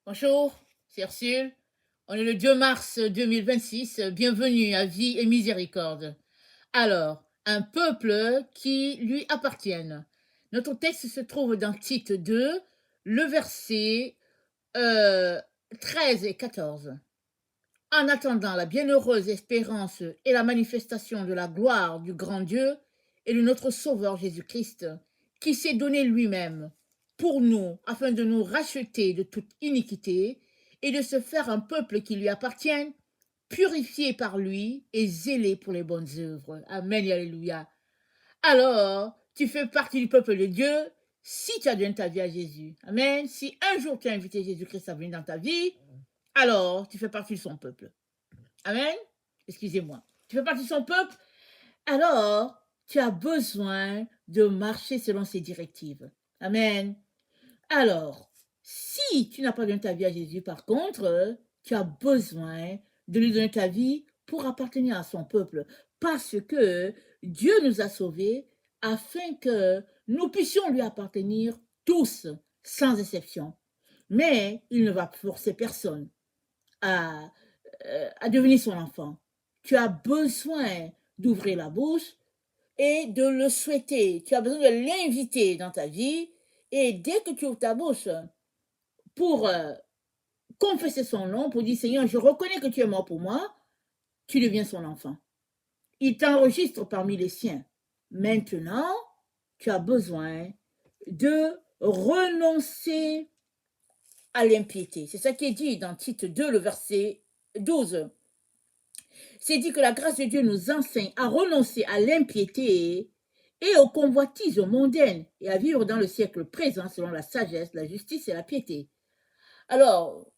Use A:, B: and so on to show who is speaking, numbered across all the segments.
A: Bonjour, c'est Ursule. On est le 2 mars 2026. Bienvenue à Vie et Miséricorde. Alors, un peuple qui lui appartienne. Notre texte se trouve dans Tite 2, le verset euh, 13 et 14. En attendant la bienheureuse espérance et la manifestation de la gloire du grand Dieu et de notre Sauveur Jésus-Christ, qui s'est donné lui-même pour nous afin de nous racheter de toute iniquité et de se faire un peuple qui lui appartienne, purifié par lui et zélé pour les bonnes œuvres. Amen et alléluia. Alors, tu fais partie du peuple de Dieu si tu as donné ta vie à Jésus. Amen. Si un jour tu as invité Jésus-Christ à venir dans ta vie, alors tu fais partie de son peuple. Amen. Excusez-moi. Tu fais partie de son peuple, alors tu as besoin de marcher selon ses directives. Amen. Alors, si tu n'as pas donné ta vie à Jésus, par contre, tu as besoin de lui donner ta vie pour appartenir à son peuple. Parce que Dieu nous a sauvés afin que nous puissions lui appartenir tous, sans exception. Mais il ne va forcer personne à, à devenir son enfant. Tu as besoin d'ouvrir la bouche et de le souhaiter. Tu as besoin de l'inviter dans ta vie. Et dès que tu ouvres ta bouche pour confesser son nom, pour dire Seigneur, je reconnais que tu es mort pour moi, tu deviens son enfant. Il t'enregistre parmi les siens. Maintenant, tu as besoin de renoncer à l'impiété. C'est ça qui est dit dans Tite 2, le verset 12. C'est dit que la grâce de Dieu nous enseigne à renoncer à l'impiété et aux convoitises mondaines et à vivre dans le siècle présent selon la sagesse, la justice et la piété. Alors,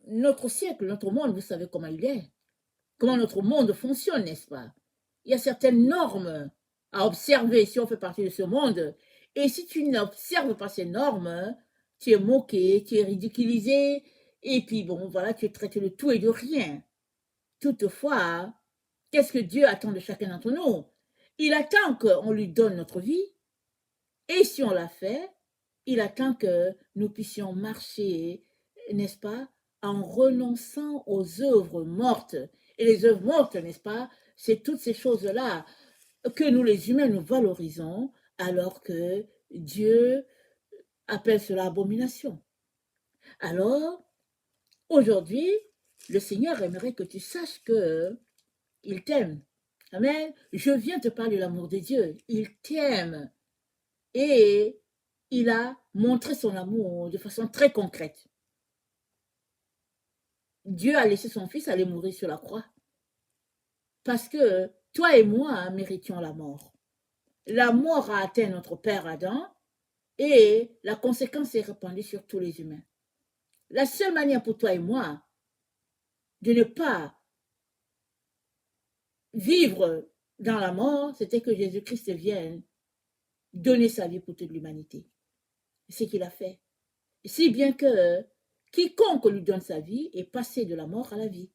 A: notre siècle, notre monde, vous savez comment il est, comment notre monde fonctionne, n'est-ce pas? Il y a certaines normes à observer si on fait partie de ce monde. Et si tu n'observes pas ces normes, tu es moqué, tu es ridiculisé, et puis bon, voilà, tu es traité de tout et de rien. Toutefois, qu'est-ce que Dieu attend de chacun d'entre nous? Il attend qu'on lui donne notre vie, et si on l'a fait, il attend que nous puissions marcher, n'est-ce pas, en renonçant aux œuvres mortes. Et les œuvres mortes, n'est-ce pas, c'est toutes ces choses-là que nous, les humains, nous valorisons, alors que Dieu appelle cela abomination. Alors, aujourd'hui, le Seigneur aimerait que tu saches que il t'aime. Amen. Je viens te parler de l'amour de Dieu. Il t'aime. Et il a montré son amour de façon très concrète. Dieu a laissé son fils aller mourir sur la croix. Parce que toi et moi méritions la mort. La mort a atteint notre père Adam et la conséquence est répandue sur tous les humains. La seule manière pour toi et moi de ne pas vivre dans la mort, c'était que Jésus-Christ vienne donner sa vie pour toute l'humanité. C'est ce qu'il a fait. Si bien que quiconque lui donne sa vie est passé de la mort à la vie.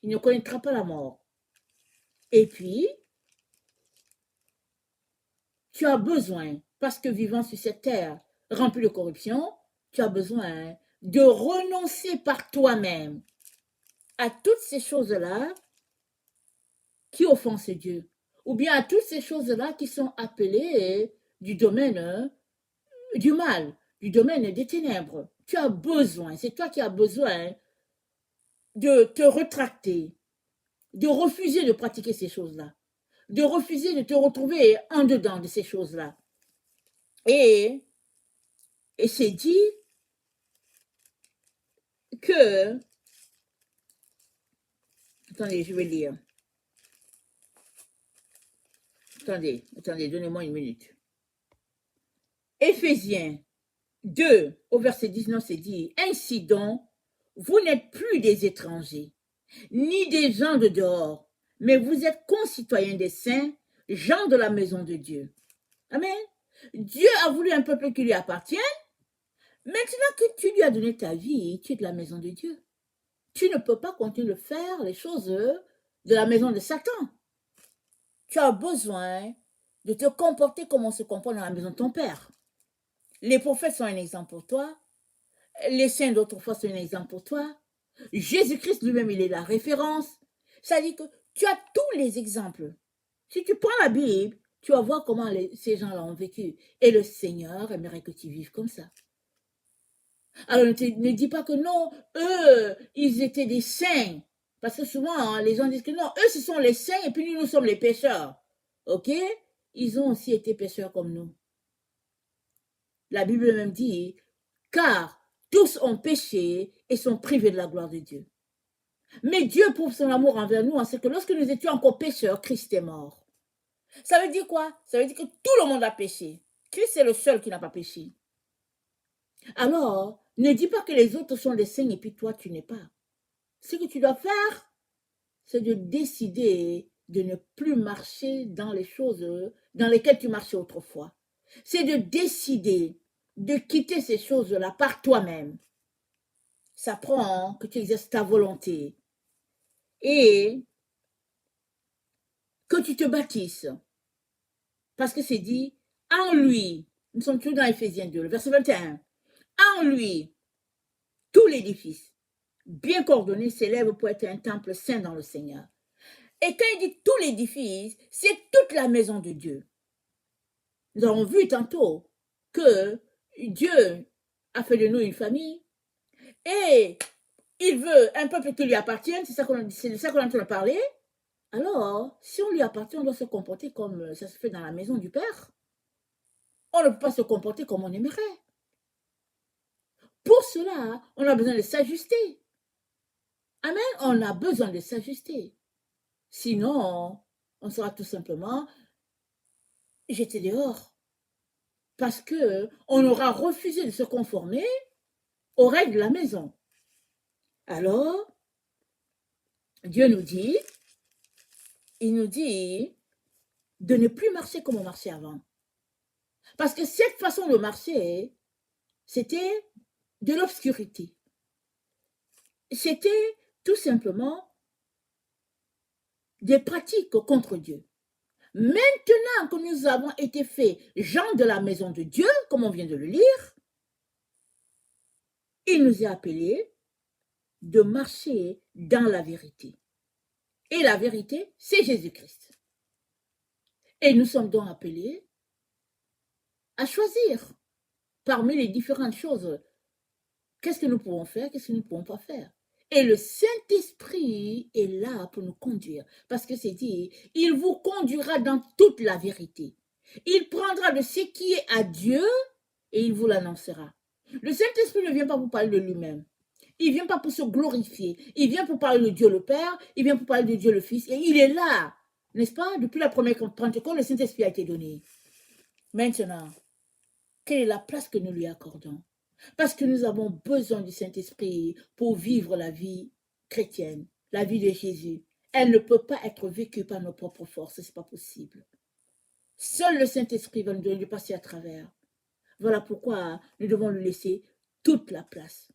A: Il ne connaîtra pas la mort. Et puis, tu as besoin, parce que vivant sur cette terre remplie de corruption, tu as besoin de renoncer par toi-même à toutes ces choses-là qui offensent Dieu, ou bien à toutes ces choses-là qui sont appelées du domaine du mal, du domaine des ténèbres. Tu as besoin, c'est toi qui as besoin de te retracter, de refuser de pratiquer ces choses-là, de refuser de te retrouver en dedans de ces choses-là. Et c'est dit que, attendez, je vais lire. Attendez, donnez-moi une minute. Éphésiens 2, au verset 19, c'est dit, ainsi donc, vous n'êtes plus des étrangers, ni des gens de dehors, mais vous êtes concitoyens des saints, gens de la maison de Dieu. Amen. Dieu a voulu un peuple qui lui appartient. Maintenant que tu lui as donné ta vie, tu es de la maison de Dieu. Tu ne peux pas continuer de faire les choses de la maison de Satan. Tu as besoin de te comporter comme on se comporte dans la maison de ton père. Les prophètes sont un exemple pour toi. les saints d'autrefois sont un exemple pour toi. Jésus-Christ lui-même, il est la référence. Ça dit que tu as tous les exemples. Si tu prends la Bible, tu vas voir comment ces gens-là ont vécu. Et le Seigneur aimerait que tu vives comme ça. Alors ne dis pas que non, eux, ils étaient des saints. Parce que souvent, hein, les gens disent que non, eux, ce sont les saints et puis nous sommes les pécheurs. OK? Ils ont aussi été pécheurs comme nous. La Bible même dit, car tous ont péché et sont privés de la gloire de Dieu. Mais Dieu prouve son amour envers nous, c'est que lorsque nous étions encore pécheurs, Christ est mort. Ça veut dire quoi? Ça veut dire que tout le monde a péché. Christ est le seul qui n'a pas péché. Alors, ne dis pas que les autres sont des saints et puis toi, tu n'es pas. Ce que tu dois faire, c'est de décider de ne plus marcher dans les choses dans lesquelles tu marchais autrefois. C'est de décider de quitter ces choses-là par toi-même. Ça prend que tu exerces ta volonté et que tu te bâtisses. Parce que c'est dit, en lui, nous sommes toujours dans Éphésiens 2, le verset 21, en lui, tout l'édifice, bien coordonné, s'élève pour être un temple saint dans le Seigneur. Et quand il dit tout l'édifice, c'est toute la maison de Dieu. Nous avons vu tantôt que Dieu a fait de nous une famille et il veut un peuple qui lui appartienne, c'est de ça qu'on est en train de parler. Alors, si on lui appartient, on doit se comporter comme ça se fait dans la maison du Père. On ne peut pas se comporter comme on aimerait. Pour cela, on a besoin de s'ajuster. Amen, on a besoin de s'ajuster. Sinon, on sera tout simplement jeté dehors. Parce qu'on aura refusé de se conformer aux règles de la maison. Alors, Dieu nous dit, il nous dit de ne plus marcher comme on marchait avant. Parce que cette façon de marcher, c'était de l'obscurité. C'était tout simplement des pratiques contre Dieu. Maintenant que nous avons été faits gens de la maison de Dieu, comme on vient de le lire, il nous est appelé de marcher dans la vérité. Et la vérité, c'est Jésus-Christ. Et nous sommes donc appelés à choisir parmi les différentes choses. Qu'est-ce que nous pouvons faire, qu'est-ce que nous ne pouvons pas faire? Et le Saint-Esprit est là pour nous conduire. Parce que c'est dit, il vous conduira dans toute la vérité. Il prendra de ce qui est à Dieu et il vous l'annoncera. Le Saint-Esprit ne vient pas pour parler de lui-même. Il ne vient pas pour se glorifier. Il vient pour parler de Dieu le Père, il vient pour parler de Dieu le Fils. Et il est là, n'est-ce pas? Depuis la première Pentecôte, le Saint-Esprit a été donné. Maintenant, quelle est la place que nous lui accordons? Parce que nous avons besoin du Saint-Esprit pour vivre la vie chrétienne, la vie de Jésus. Elle ne peut pas être vécue par nos propres forces, ce n'est pas possible. Seul le Saint-Esprit va nous donner de passer à travers. Voilà pourquoi nous devons lui laisser toute la place.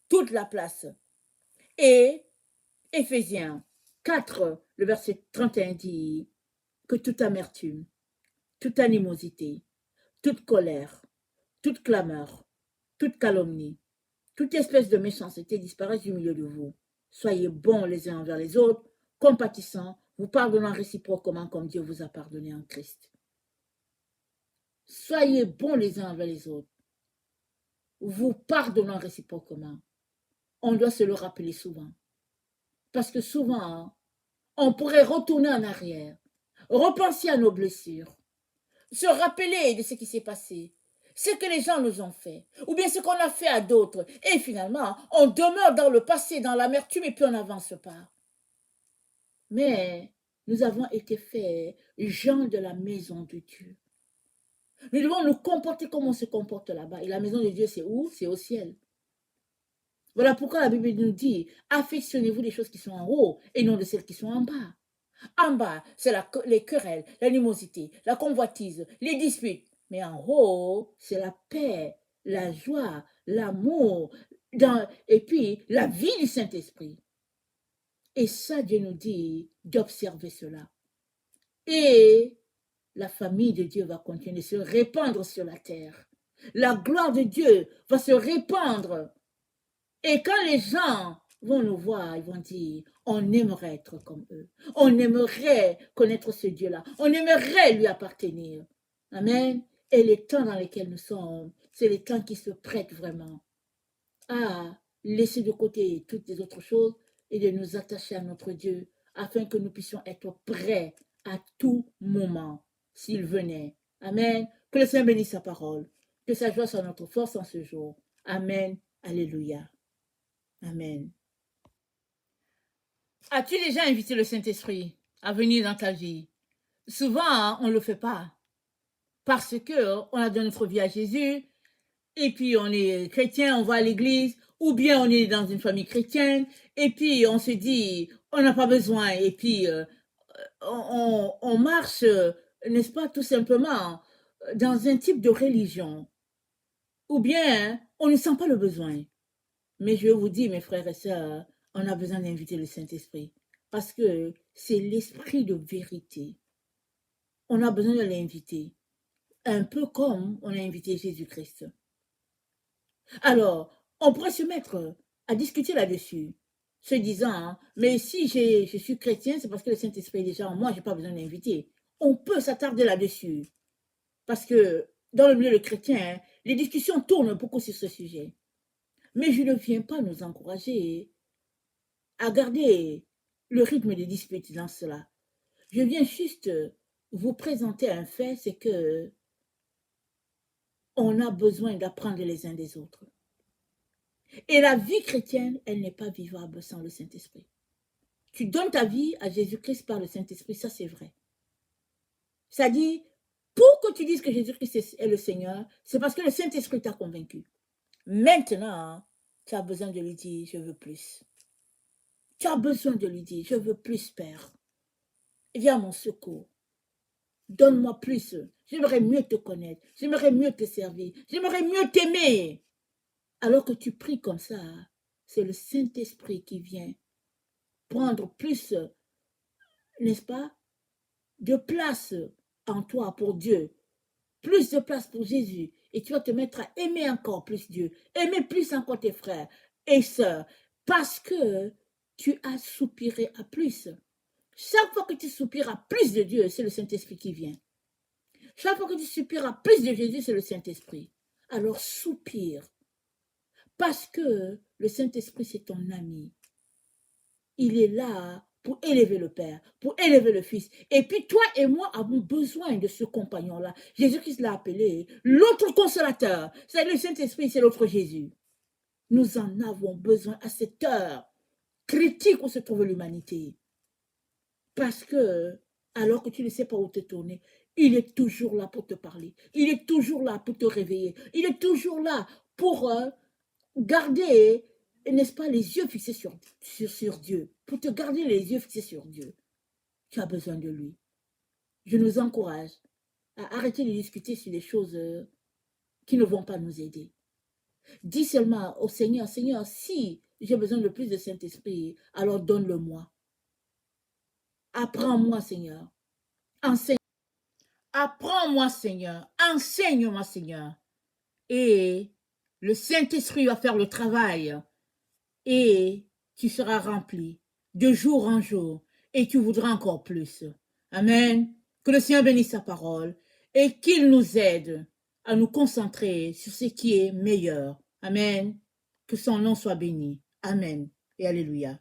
A: Toute la place. Et Éphésiens 4, le verset 31 dit que toute amertume, toute animosité, toute colère, toute clameur, toute calomnie, toute espèce de méchanceté disparaisse du milieu de vous. Soyez bons les uns envers les autres, compatissants, vous pardonnant réciproquement comme Dieu vous a pardonné en Christ. Soyez bons les uns envers les autres, vous pardonnant réciproquement. On doit se le rappeler souvent. Parce que souvent, on pourrait retourner en arrière, repenser à nos blessures, se rappeler de ce qui s'est passé, ce que les gens nous ont fait, ou bien ce qu'on a fait à d'autres. Et finalement, on demeure dans le passé, dans l'amertume, et puis on n'avance pas. Mais nous avons été faits gens de la maison de Dieu. Nous devons nous comporter comme on se comporte là-bas. Et la maison de Dieu, c'est où? C'est au ciel. Voilà pourquoi la Bible nous dit, affectionnez-vous des choses qui sont en haut et non de celles qui sont en bas. En bas, c'est les querelles, l'animosité, la convoitise, les disputes. Mais en haut, c'est la paix, la joie, l'amour, et puis la vie du Saint-Esprit. Et ça, Dieu nous dit d'observer cela. Et la famille de Dieu va continuer de se répandre sur la terre. La gloire de Dieu va se répandre Et quand les gens vont nous voir, ils vont dire, on aimerait être comme eux. On aimerait connaître ce Dieu-là. On aimerait lui appartenir. Amen. Et les temps dans lesquels nous sommes, c'est les temps qui se prêtent vraiment à laisser de côté toutes les autres choses et de nous attacher à notre Dieu afin que nous puissions être prêts à tout moment s'il venait. Amen. Que le Seigneur bénisse sa parole. Que sa joie soit notre force en ce jour. Amen. Alléluia. Amen. As-tu déjà invité le Saint-Esprit à venir dans ta vie? Souvent, on ne le fait pas parce qu'on a donné notre vie à Jésus et puis on est chrétien, on va à l'église, ou bien on est dans une famille chrétienne et puis on se dit, on n'a pas besoin et puis on marche, n'est-ce pas, tout simplement dans un type de religion. Ou bien on ne sent pas le besoin. Mais je vous dis, mes frères et sœurs, on a besoin d'inviter le Saint-Esprit parce que c'est l'esprit de vérité. On a besoin de l'inviter, un peu comme on a invité Jésus-Christ. Alors, on pourrait se mettre à discuter là-dessus, se disant, hein, mais si je suis chrétien, c'est parce que le Saint-Esprit est déjà en moi, je n'ai pas besoin d'inviter. On peut s'attarder là-dessus parce que dans le milieu chrétien, hein, les discussions tournent beaucoup sur ce sujet. Mais je ne viens pas nous encourager à garder le rythme des disputes dans cela. Je viens juste vous présenter un fait, c'est que on a besoin d'apprendre les uns des autres. Et la vie chrétienne, elle n'est pas vivable sans le Saint-Esprit. Tu donnes ta vie à Jésus-Christ par le Saint-Esprit, ça c'est vrai. C'est-à-dire, pour que tu dises que Jésus-Christ est le Seigneur, c'est parce que le Saint-Esprit t'a convaincu. Maintenant, tu as besoin de lui dire, je veux plus. Tu as besoin de lui dire, je veux plus, Père. Viens à mon secours. Donne-moi plus. J'aimerais mieux te connaître. J'aimerais mieux te servir. J'aimerais mieux t'aimer. Alors que tu pries comme ça, c'est le Saint-Esprit qui vient prendre plus, n'est-ce pas, de place en toi pour Dieu. Plus de place pour Jésus. Et tu vas te mettre à aimer encore plus Dieu. Aimer plus encore tes frères et sœurs. Parce que tu as soupiré à plus. Chaque fois que tu soupires à plus de Dieu, c'est le Saint-Esprit qui vient. Chaque fois que tu soupires à plus de Jésus, c'est le Saint-Esprit. Alors soupire. Parce que le Saint-Esprit, c'est ton ami. Il est là pour élever le Père, pour élever le Fils. Et puis toi et moi avons besoin de ce compagnon-là. Jésus-Christ l'a appelé l'autre consolateur. C'est le Saint-Esprit, c'est l'autre Jésus. Nous en avons besoin à cette heure critique où se trouve l'humanité. Parce que, alors que tu ne sais pas où te tourner, il est toujours là pour te parler. Il est toujours là pour te réveiller. Il est toujours là pour garder, n'est-ce pas, les yeux fixés sur Dieu. Pour te garder les yeux fixés sur Dieu. Tu as besoin de lui. Je nous encourage à arrêter de discuter sur les choses qui ne vont pas nous aider. Dis seulement au Seigneur, Seigneur, si j'ai besoin de plus de Saint-Esprit, alors donne-le-moi. Apprends-moi, Seigneur. Enseigne. Apprends-moi, Seigneur. Enseigne-moi, Seigneur. Et le Saint-Esprit va faire le travail. Et tu seras rempli de jour en jour. Et tu voudras encore plus. Amen. Que le Seigneur bénisse sa parole. Et qu'il nous aide à nous concentrer sur ce qui est meilleur. Amen. Que son nom soit béni. Amen. Et alléluia.